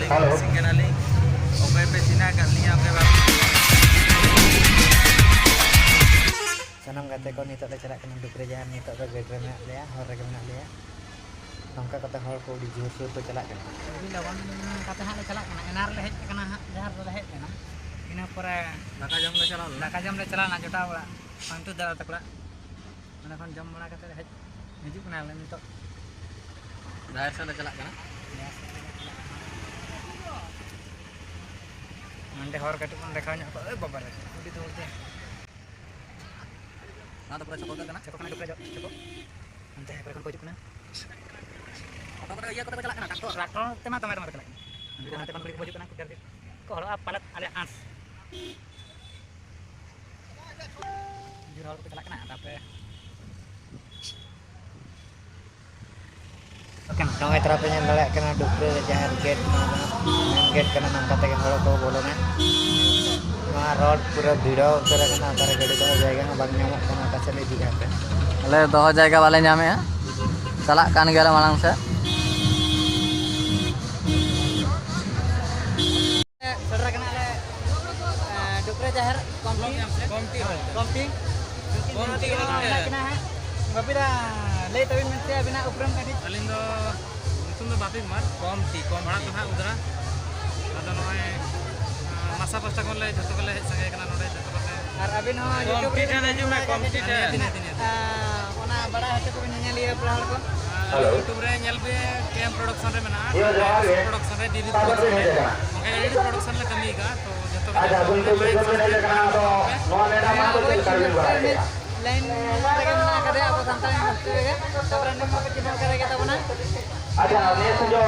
Halo. Singkenali. Oke pesina kalinya oke bang. Sanam kate ko nito le cara kena dukre jahan nito do gedre menak dia hor ke menak dia nongka kata hor ko di jur sur ko celak kan Jadi lawan kata hak le celak kena enar le hej kena hak jahar le hej kena ina pore Naka jam le chala na jota wala pantu dal takla mana kan jam mana kata hej hiju kena le nito Dahar sa celak kana. mande hor katu kan dekanya ko babar udi tu te Nada pura cokol kana. cukup kena dukre cukup ante pore kan ko cukup na Apa pura iya kota celak kana takto. traktor tema tema tema kena nanti kan beli baju kena kudar ko halo palat ada ans jur hal ko celak kena tapi nong etra penyen melek kena dukre jahan gate main gate kena nong kate hor ko bolona ma road pura video kera kena tare gadi do jayga bang nyamuk kena kase le diga pe Ale doho jaga bale nyame ya. Celak kan gara malang sa. saudara kena le dukre jahar kompi kena ha bapi dah le tawin mente abina upram kadi Alin do itu do bapi mar kom bhara to ha udara ado noy masa pasta kon le joto kole sange kana node joto kole ar abin ho youtube Kompi ta deju me kompi ta ona bada hate ko nyanya liya prahal ko Halo. YouTube re nyel be KM production re mena Iya, johar ge. production re didi Kabar production ini re jaga. maka edit production le kami ga to joto Ada buntu buntu ini kena to. No ada mana to cel kali barang ya. lain lagi kada aku santai waktu ya sabran ni mau kecil kada kita puna Ada ni sejo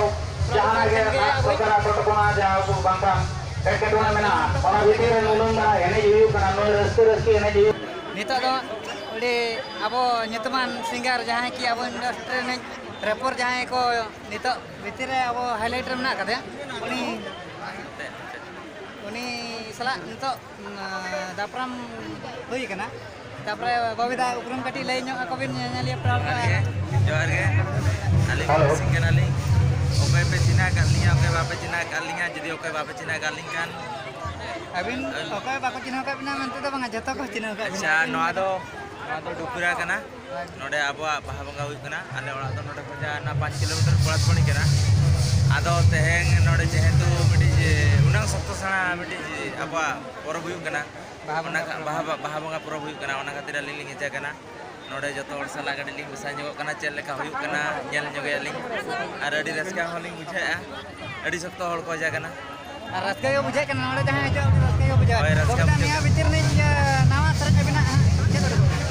jahan ge perkara protokol aja aku bangkang. Kedua mena. Ona bitir nulung na ini jiu kena no reski ini jiu. nito do udah abo nyutuman singer jahan ki abo industri ni rapper jahan ko nito bitir abo highlighter menak kada uni salah nito dapram hui kana tapre babida uprum kati lay nyok ako bin nyali pral Johar ge. Ali Halo. singkenali. Oke pesina kalinya oke bape cina kalinya jadi oke bape cina kalingan. abin okay bako chino ka bina mante do bang jato ko chino ka Acha noa do dukura kana. Node abwa baha bangga huyuk kana. Ale orak do node khaja na 5 kilometer polat poni kana. Ado teheng node jehetu midi unang sabto sana midi abwa porob huyuk kana. Baha bangga porob huyuk kana ona khatir aling ling eja kana. Node joto hor sala gadi ling bisa nyogok kana chel leka huyuk kana nyel nyoge aling. Ar adi raska holing bujha'a. Adi sabto hor ko eja kana. raska yo bujai kana nore jahan ajo raska yo bujai Oi, raska babida bujai. niya bitir ni nawa sarang abina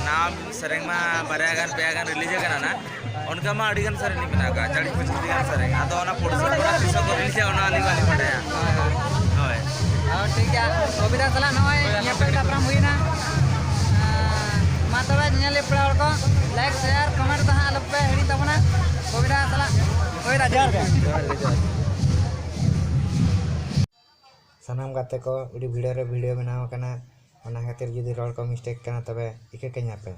नाम सरंग मा बरेगान पेगान release kana na उनका मा अडिगन सरंग नि बना का 40 25 दिगन सरंग आदो ना पुरसो पुरा पिसो को release ona ali wali padaya hoy ठीक है babida sala noy nya pe dapram huina ma tobe nyali pral ko like share comment taha alpe hedi tabona babida sala babida jar sanam kate ko udi video re video बनाव kana ona khatir jodi rol ko mistake kana tabe ike kenya pe